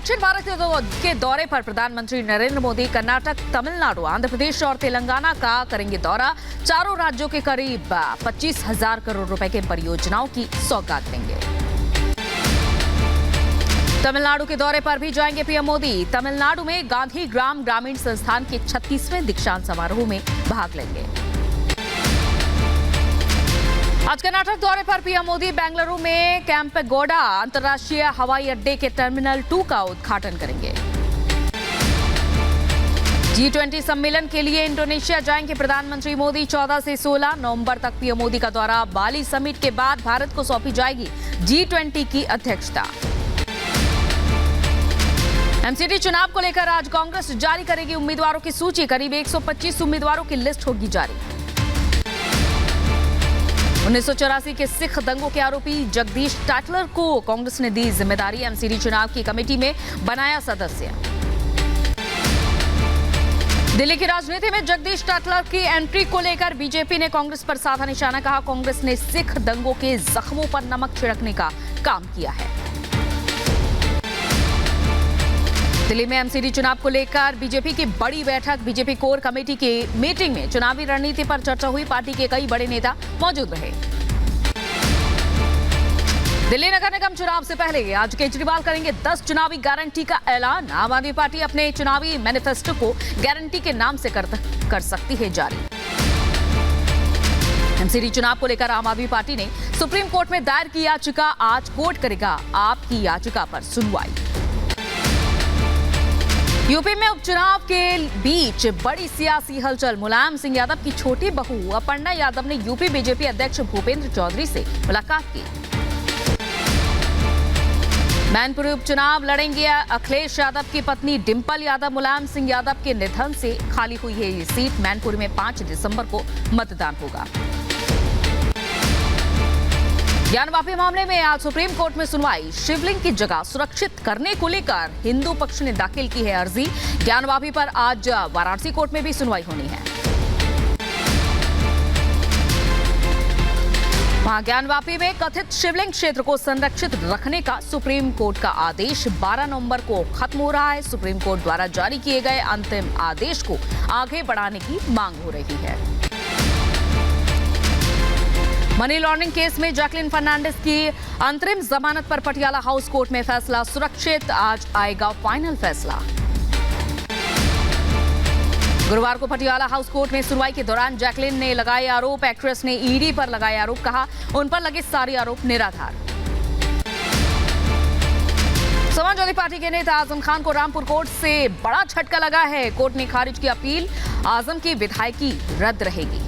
दक्षिण भारत के दौरे पर प्रधानमंत्री नरेंद्र मोदी कर्नाटक, तमिलनाडु, आंध्र प्रदेश और तेलंगाना का करेंगे दौरा। चारों राज्यों के करीब 25,000 करोड़ रुपए के परियोजनाओं की सौगात देंगे। तमिलनाडु के दौरे पर भी जाएंगे पीएम मोदी। तमिलनाडु में गांधी ग्रामीण संस्थान के 36वें दीक्षांत समारोह में भाग लेंगे। आज कर्नाटक दौरे पर पीएम मोदी बेंगलुरु में कैंपेगौड़ा अंतर्राष्ट्रीय हवाई अड्डे के टर्मिनल 2 का उद्घाटन करेंगे। G20 सम्मेलन के लिए इंडोनेशिया जाएंगे प्रधानमंत्री मोदी। 14 से 16 नवंबर तक पीएम मोदी का दौरा। बाली समिट के बाद भारत को सौंपी जाएगी G20 की अध्यक्षता। एमसीडी चुनाव को लेकर आज कांग्रेस जारी करेगी उम्मीदवारों की सूची। करीब 125 उम्मीदवारों की लिस्ट होगी जारी। 1984 के सिख दंगों के आरोपी जगदीश टाटलर को कांग्रेस ने दी जिम्मेदारी। एमसीडी चुनाव की कमेटी में बनाया सदस्य। दिल्ली की राजनीति में जगदीश टाटलर की एंट्री को लेकर बीजेपी ने कांग्रेस पर साधा निशाना। कहा, कांग्रेस ने सिख दंगों के जख्मों पर नमक छिड़कने का काम किया है। दिल्ली में एमसीडी चुनाव को लेकर बीजेपी की बड़ी बैठक। बीजेपी कोर कमेटी की मीटिंग में चुनावी रणनीति पर चर्चा हुई। पार्टी के कई बड़े नेता मौजूद रहे। दिल्ली नगर निगम चुनाव से पहले आज केजरीवाल करेंगे 10 चुनावी गारंटी का ऐलान। आम आदमी पार्टी अपने चुनावी मैनिफेस्टो को गारंटी के नाम से कर सकती है जारी। एमसीडी चुनाव को लेकर आम आदमी पार्टी ने सुप्रीम कोर्ट में दायर की याचिका। आज कोर्ट करेगा आपकी याचिका पर सुनवाई। यूपी में उपचुनाव के बीच बड़ी सियासी हलचल। मुलायम सिंह यादव की छोटी बहू अपर्णा यादव ने यूपी बीजेपी अध्यक्ष भूपेंद्र चौधरी से मुलाकात की। मैनपुरी उपचुनाव लड़ेंगे अखिलेश यादव की पत्नी डिंपल यादव। मुलायम सिंह यादव के निधन से खाली हुई है ये सीट। मैनपुरी में 5 दिसंबर को मतदान होगा। ज्ञानवापी मामले में आज सुप्रीम कोर्ट में सुनवाई। शिवलिंग की जगह सुरक्षित करने को लेकर हिंदू पक्ष ने दाखिल की है अर्जी। ज्ञानवापी पर आज वाराणसी कोर्ट में भी सुनवाई होनी है। वहां ज्ञानवापी में कथित शिवलिंग क्षेत्र को संरक्षित रखने का सुप्रीम कोर्ट का आदेश 12 नवंबर को खत्म हो रहा है। सुप्रीम कोर्ट द्वारा जारी किए गए अंतिम आदेश को आगे बढ़ाने की मांग हो रही है। मनी लॉन्ड्रिंग केस में जैकलिन फर्नांडिस की अंतरिम जमानत पर पटियाला हाउस कोर्ट में फैसला सुरक्षित। आज आएगा फाइनल फैसला। गुरुवार को पटियाला हाउस कोर्ट में सुनवाई के दौरान जैकलिन ने लगाए आरोप। एक्ट्रेस ने ईडी पर लगाए आरोप। कहा, उन पर लगे सारे आरोप निराधार। समाजवादी पार्टी के नेता आजम खान को रामपुर कोर्ट से बड़ा झटका लगा है। कोर्ट ने खारिज की अपील। आजम की विधायकी रद्द रहेगी।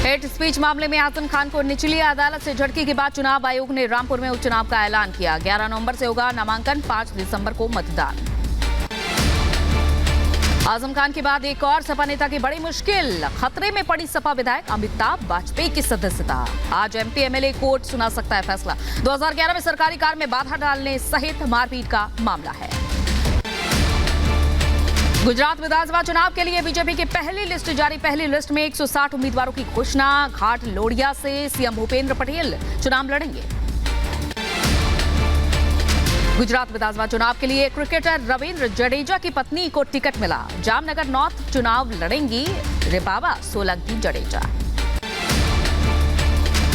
हेट स्पीच मामले में आजम खान को निचली अदालत से झटके के बाद चुनाव आयोग ने रामपुर में उपचुनाव का ऐलान किया। 11 नवंबर से होगा नामांकन, 5 दिसंबर को मतदान। आजम खान के बाद एक और सपा नेता की बड़ी मुश्किल। खतरे में पड़ी सपा विधायक अमिताभ वाजपेयी की सदस्यता। आज एमपी एमएलए कोर्ट सुना सकता है फैसला। 2011 में सरकारी कार में बाधा डालने सहित मारपीट का मामला है। गुजरात विधानसभा चुनाव के लिए बीजेपी की पहली लिस्ट जारी। पहली लिस्ट में 160 उम्मीदवारों की घोषणा। घाट लोडिया से सीएम भूपेंद्र पटेल चुनाव लड़ेंगे। गुजरात विधानसभा चुनाव के लिए क्रिकेटर रविंद्र जडेजा की पत्नी को टिकट मिला। जामनगर नॉर्थ चुनाव लड़ेंगी रिबाबा सोलंकी जडेजा।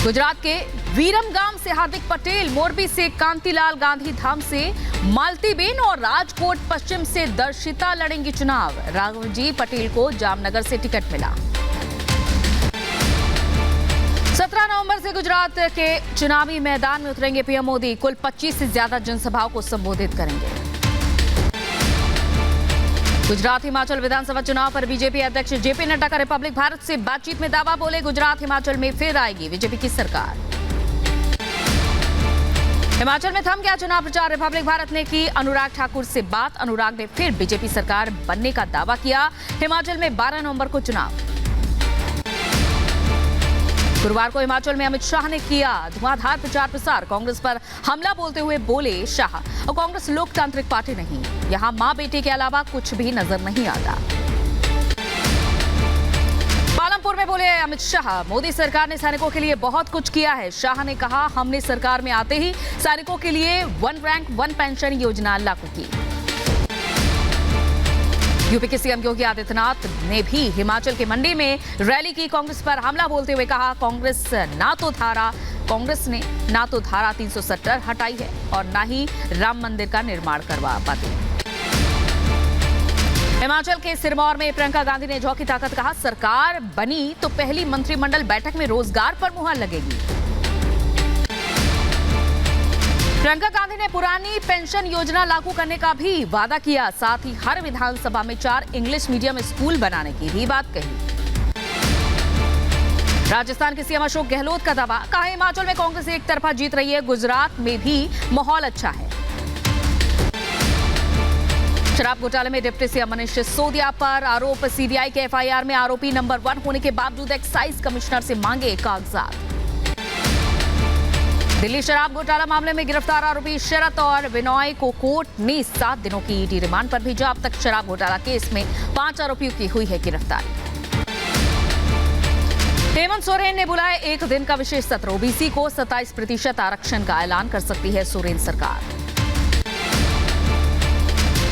गुजरात के वीरमगाम से हार्दिक पटेल, मोरबी से कांतिलाल गांधी धाम से मालतीबेन और राजकोट पश्चिम से दर्शिता लड़ेंगी चुनाव। राघवजी पटेल को जामनगर से टिकट मिला। 17 नवंबर से गुजरात के चुनावी मैदान में उतरेंगे पीएम मोदी। कुल 25 से ज्यादा जनसभाओं को संबोधित करेंगे। गुजरात हिमाचल विधानसभा चुनाव पर बीजेपी अध्यक्ष जेपी नड्डा का रिपब्लिक भारत से बातचीत में दावा। बोले, गुजरात हिमाचल में फिर आएगी बीजेपी की सरकार। हिमाचल में थम गया चुनाव प्रचार। रिपब्लिक भारत ने की अनुराग ठाकुर से बात। अनुराग ने फिर बीजेपी सरकार बनने का दावा किया। हिमाचल में 12 नवंबर को चुनाव। गुरुवार को हिमाचल में अमित शाह ने किया धुआंधार प्रचार प्रसार। कांग्रेस पर हमला बोलते हुए बोले शाह, और कांग्रेस लोकतांत्रिक पार्टी नहीं, यहां मां बेटे के अलावा कुछ भी नजर नहीं आता। लखीमपुर में बोले अमित शाह, मोदी सरकार ने सैनिकों के लिए बहुत कुछ किया है। शाह ने कहा, हमने सरकार में आते ही सैनिकों के लिए 1 रैंक 1 पेंशन योजना लागू की। यूपी के सीएम योगी आदित्यनाथ ने भी हिमाचल के मंडी में रैली की। कांग्रेस पर हमला बोलते हुए कहा, कांग्रेस ने ना तो धारा 370 हटाई है और ना ही राम मंदिर का निर्माण करवा पाती है। हिमाचल के सिरमौर में प्रियंका गांधी ने जौ की ताकत कहा, सरकार बनी तो पहली मंत्रिमंडल बैठक में रोजगार पर मुहर लगेगी। प्रियंका गांधी ने पुरानी पेंशन योजना लागू करने का भी वादा किया। साथ ही हर विधानसभा में 4 इंग्लिश मीडियम स्कूल बनाने की भी बात कही। राजस्थान के सीएम अशोक गहलोत का दावा, कहा हिमाचल में कांग्रेस एक तरफा जीत रही है, गुजरात में भी माहौल अच्छा है। शराब घोटाले में डिप्टी सीएम मनीष सिसोदिया पर आरोप, सीबीआई के एफआईआर में आरोपी नंबर 1 होने के बावजूद एक्साइज कमिश्नर से मांगे कागजात। दिल्ली शराब घोटाला मामले में गिरफ्तार आरोपी शरत और विनॉय को कोर्ट ने 7 दिनों की ईडी रिमांड पर भेजा। अब तक शराब घोटाला केस में 5 आरोपियों की हुई है गिरफ्तारी। हेमंत सोरेन ने बुलाया 1 दिन का विशेष सत्र, ओबीसी को 27% आरक्षण का ऐलान कर सकती है सोरेन सरकार।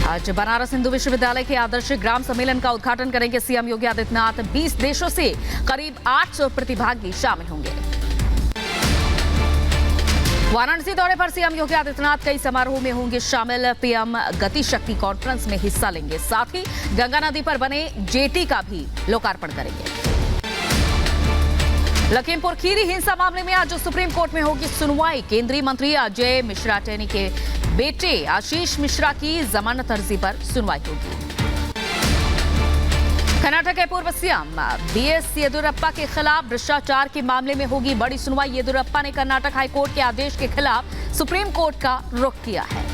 आज बनारस हिंदू विश्वविद्यालय के आदर्श ग्राम सम्मेलन का उद्घाटन करेंगे सीएम योगी आदित्यनाथ। 20 देशों से करीब 800 प्रतिभागी शामिल होंगे। वाराणसी दौरे पर सीएम योगी आदित्यनाथ कई समारोह में होंगे शामिल। पीएम गति शक्ति कॉन्फ्रेंस में हिस्सा लेंगे। साथ ही गंगा नदी पर बने जेटी का भी लोकार्पण करेंगे। लखीमपुर खीरी हिंसा मामले में आज सुप्रीम कोर्ट में होगी सुनवाई। केंद्रीय मंत्री अजय मिश्रा टेनी के बेटे आशीष मिश्रा की जमानत अर्जी पर सुनवाई होगी। कर्नाटक के पूर्व सीएम बीएस येदियुरप्पा के खिलाफ भ्रष्टाचार के मामले में होगी बड़ी सुनवाई। येदियुरप्पा ने कर्नाटक हाईकोर्ट के आदेश के खिलाफ सुप्रीम कोर्ट का रुख किया है।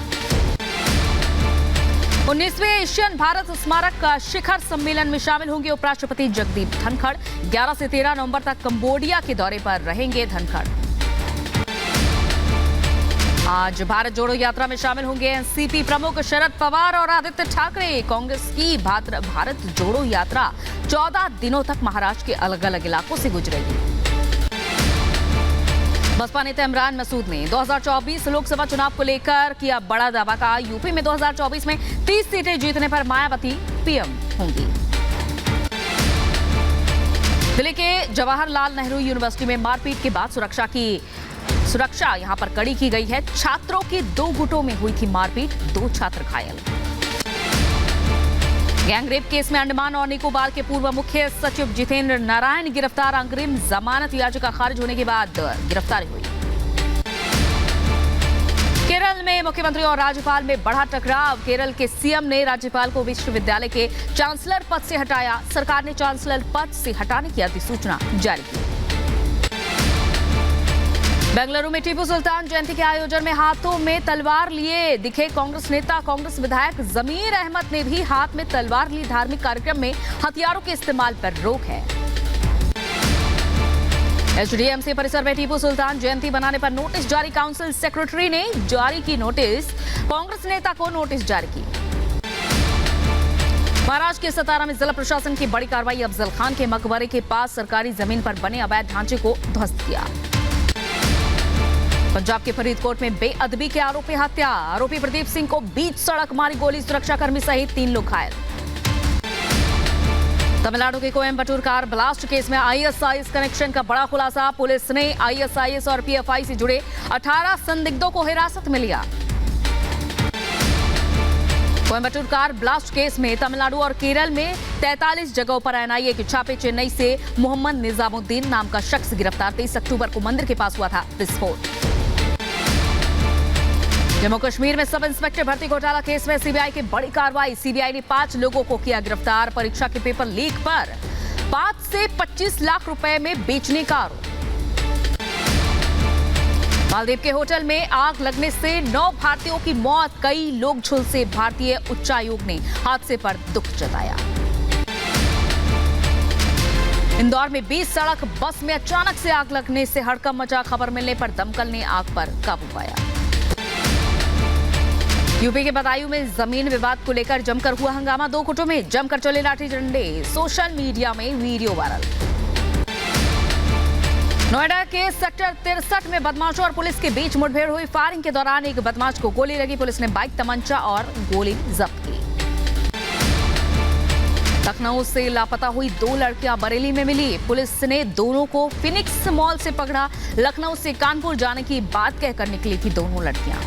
19वें एशियन भारत स्मारक शिखर सम्मेलन में शामिल होंगे उपराष्ट्रपति जगदीप धनखड़। 11 से 13 नवंबर तक कंबोडिया के दौरे पर रहेंगे धनखड़। आज भारत जोड़ो यात्रा में शामिल होंगे एनसीपी प्रमुख शरद पवार और आदित्य ठाकरे। कांग्रेस की भारत जोड़ो यात्रा 14 दिनों तक महाराष्ट्र के अलग अलग इलाकों से गुजरेगी। बसपा नेता इमरान मसूद ने 2024 लोकसभा चुनाव को लेकर किया बड़ा दावा। का यूपी में 2024 में 30 सीटें जीतने पर मायावती पीएम होंगी। दिल्ली के जवाहरलाल नेहरू यूनिवर्सिटी में मारपीट के बाद सुरक्षा यहां पर कड़ी की गई है। छात्रों के 2 गुटों में हुई थी मारपीट, 2 छात्र घायल। गैंगरेप केस में अंडमान और निकोबार के पूर्व मुख्य सचिव जितेंद्र नारायण गिरफ्तार। अंतरिम जमानत याचिका खारिज होने के बाद गिरफ्तारी हुई। केरल में मुख्यमंत्री और राज्यपाल में बढ़ा टकराव। केरल के सीएम ने राज्यपाल को विश्वविद्यालय के चांसलर पद से हटाया। सरकार ने चांसलर पद से हटाने की अधिसूचना जारी की। बेंगलुरु में टीपू सुल्तान जयंती के आयोजन में हाथों में तलवार लिए दिखे कांग्रेस नेता। कांग्रेस विधायक जमीर अहमद ने भी हाथ में तलवार ली। धार्मिक कार्यक्रम में हथियारों के इस्तेमाल पर रोक है। एचडीएमसी परिसर में टीपू सुल्तान जयंती बनाने पर नोटिस जारी। काउंसिल सेक्रेटरी ने जारी की नोटिस। कांग्रेस नेता को नोटिस जारी की। महाराष्ट्र के सतारा में जिला प्रशासन की बड़ी कार्रवाई। अफजल खान के मकबरे के पास सरकारी जमीन पर बने अवैध ढांचे को ध्वस्त किया। पंजाब के फरीदकोट में बेअदबी के आरोप में हत्या। आरोपी प्रदीप सिंह को बीच सड़क मारी गोली। सुरक्षाकर्मी सहित 3 लोग घायल। तमिलनाडु के कोयम्बटूर कार ब्लास्ट केस में आईएसआईएस कनेक्शन का बड़ा खुलासा। पुलिस ने आईएसआईएस और पीएफआई से जुड़े 18 संदिग्धों को हिरासत में लिया। कोयम्बटूर कार ब्लास्ट केस में तमिलनाडु और केरल में 43 जगहों पर एनआईए के छापे। चेन्नई से मोहम्मद निजामुद्दीन नाम का शख्स गिरफ्तार। 23 अक्टूबर को मंदिर के पास हुआ था विस्फोट। जम्मू कश्मीर में सब इंस्पेक्टर भर्ती घोटाला केस में सीबीआई की बड़ी कार्रवाई। सीबीआई ने 5 लोगों को किया गिरफ्तार। परीक्षा के पेपर लीक पर 5 से 25 लाख रुपए में बेचने का आरोप। मालदीव के होटल में आग लगने से 9 भारतीयों की मौत, कई लोग झुलसे। भारतीय उच्चायोग ने हादसे पर दुख जताया। इंदौर में 20 सड़क बस में अचानक से आग लगने से हड़कंप मचा। खबर मिलने पर दमकल ने आग पर काबू पाया। यूपी के बदायूं में जमीन विवाद को लेकर जमकर हुआ हंगामा। 2 गुटों में जमकर चले लाठी डंडे। सोशल मीडिया में वीडियो वायरल। नोएडा के सेक्टर 63 में बदमाशों और पुलिस के बीच मुठभेड़ हुई। फायरिंग के दौरान एक बदमाश को गोली लगी। पुलिस ने बाइक, तमंचा और गोली जब्त की। लखनऊ से लापता हुई 2 लड़कियां बरेली में मिली। पुलिस ने दोनों को फिनिक्स मॉल से पकड़ा। लखनऊ से कानपुर जाने की बात कहकर निकली थी दोनों लड़कियां।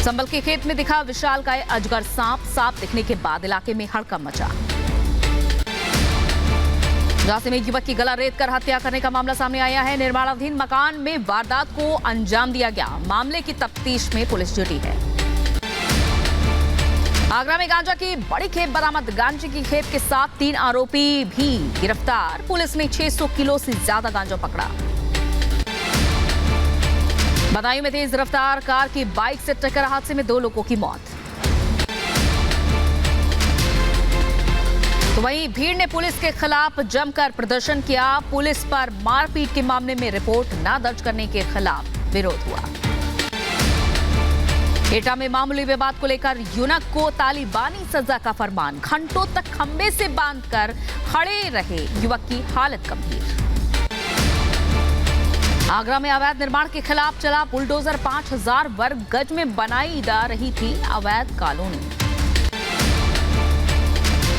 संभल के खेत में दिखा विशालकाय अजगर सांप दिखने के बाद इलाके में हड़कंप मचा। झांसी में युवक की गला रेत कर हत्या करने का मामला सामने आया है। निर्माणाधीन मकान में वारदात को अंजाम दिया गया। मामले की तफ्तीश में पुलिस जुटी है। आगरा में गांजा की बड़ी खेप बरामद। गांजे की खेप के साथ 3 आरोपी भी गिरफ्तार। पुलिस ने 600 किलो से ज्यादा गांजा पकड़ा। बदायूं में तेज रफ्तार कार की बाइक से टक्कर हादसे में 2 लोगों की मौत। तो वहीं भीड़ ने पुलिस के खिलाफ जमकर प्रदर्शन किया। पुलिस पर मारपीट के मामले में रिपोर्ट न दर्ज करने के खिलाफ विरोध हुआ। एटा में मामूली विवाद को लेकर युवक को तालिबानी सजा का फरमान। घंटों तक खंबे से बांधकर खड़े रहे युवक की हालत गंभीर। आगरा में अवैध निर्माण के खिलाफ चला बुलडोजर। 5000 वर्ग गज में बनाई जा रही थी अवैध कॉलोनी।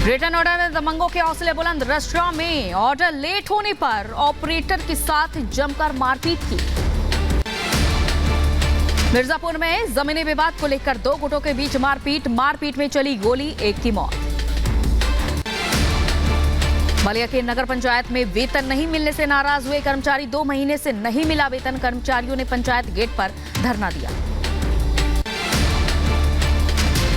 ग्रेटर नोएडा में दबंगों के हौसले बुलंद। रेस्टोरेंट में ऑर्डर लेट होने पर ऑपरेटर के साथ जमकर मारपीट की। मिर्जापुर में जमीनी विवाद को लेकर 2 गुटों के बीच मारपीट में चली गोली, 1 की मौत। बलिया के नगर पंचायत में वेतन नहीं मिलने से नाराज हुए कर्मचारी। 2 महीने से नहीं मिला वेतन। कर्मचारियों ने पंचायत गेट पर धरना दिया।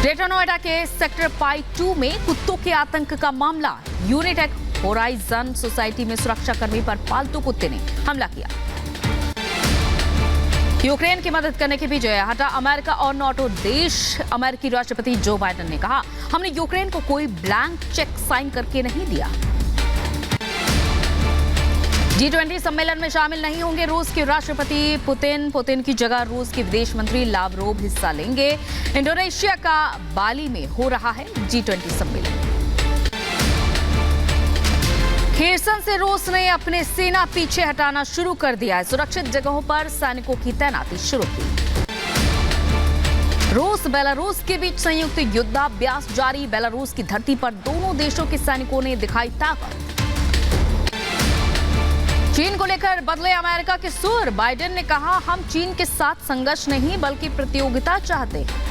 ग्रेटर नोएडा के सेक्टर पाई 2 में कुत्तों के आतंक का मामला। यूनिटेक होराइजन सोसाइटी में सुरक्षाकर्मी पर पालतू कुत्ते ने हमला किया। यूक्रेन की मदद करने की विजय हटा अमेरिका और नाटो देश। अमेरिकी राष्ट्रपति जो बाइडेन ने कहा, हमने यूक्रेन को कोई ब्लैंक चेक साइन करके नहीं दिया। G20 सम्मेलन में शामिल नहीं होंगे रूस के राष्ट्रपति पुतिन की जगह रूस के विदेश मंत्री लावरोव हिस्सा लेंगे। इंडोनेशिया का बाली में हो रहा है G20 सम्मेलन। खेरसन से रूस ने अपने सेना पीछे हटाना शुरू कर दिया है। सुरक्षित जगहों पर सैनिकों की तैनाती शुरू की। रूस बेलारूस के बीच संयुक्त युद्धाभ्यास जारी। बेलारूस की धरती पर दोनों देशों के सैनिकों ने दिखाई ताकत। चीन को लेकर बदले अमेरिका के सुर। बाइडेन ने कहा, हम चीन के साथ संघर्ष नहीं बल्कि प्रतियोगिता चाहते हैं।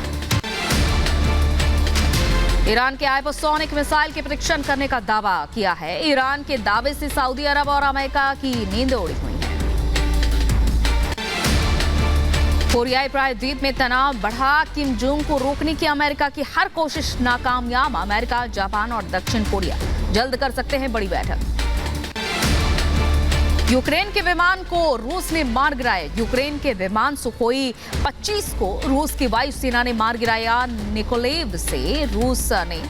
ईरान के हाइपरसोनिक मिसाइल के परीक्षण करने का दावा किया है। ईरान के दावे से सऊदी अरब और अमेरिका की नींद उड़ी हुई है। कोरियाई प्रायद्वीप में तनाव बढ़ा। किम जोंग को रोकने की अमेरिका की हर कोशिश नाकामयाब। अमेरिका, जापान और दक्षिण कोरिया जल्द कर सकते हैं बड़ी बैठक। यूक्रेन के विमान को रूस ने मार गिराया। यूक्रेन के विमान सुखोई 25 को रूस की वायुसेना ने मार गिराया। निकोलेव से रूस ने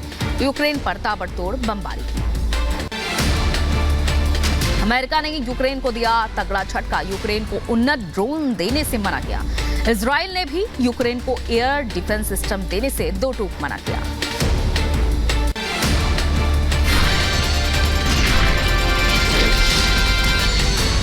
यूक्रेन पर ताबड़तोड़ बमबारी की। अमेरिका ने यूक्रेन को दिया तगड़ा झटका। यूक्रेन को उन्नत ड्रोन देने से मना किया। इजराइल ने भी यूक्रेन को एयर डिफेंस सिस्टम देने से 2 टूक मना किया।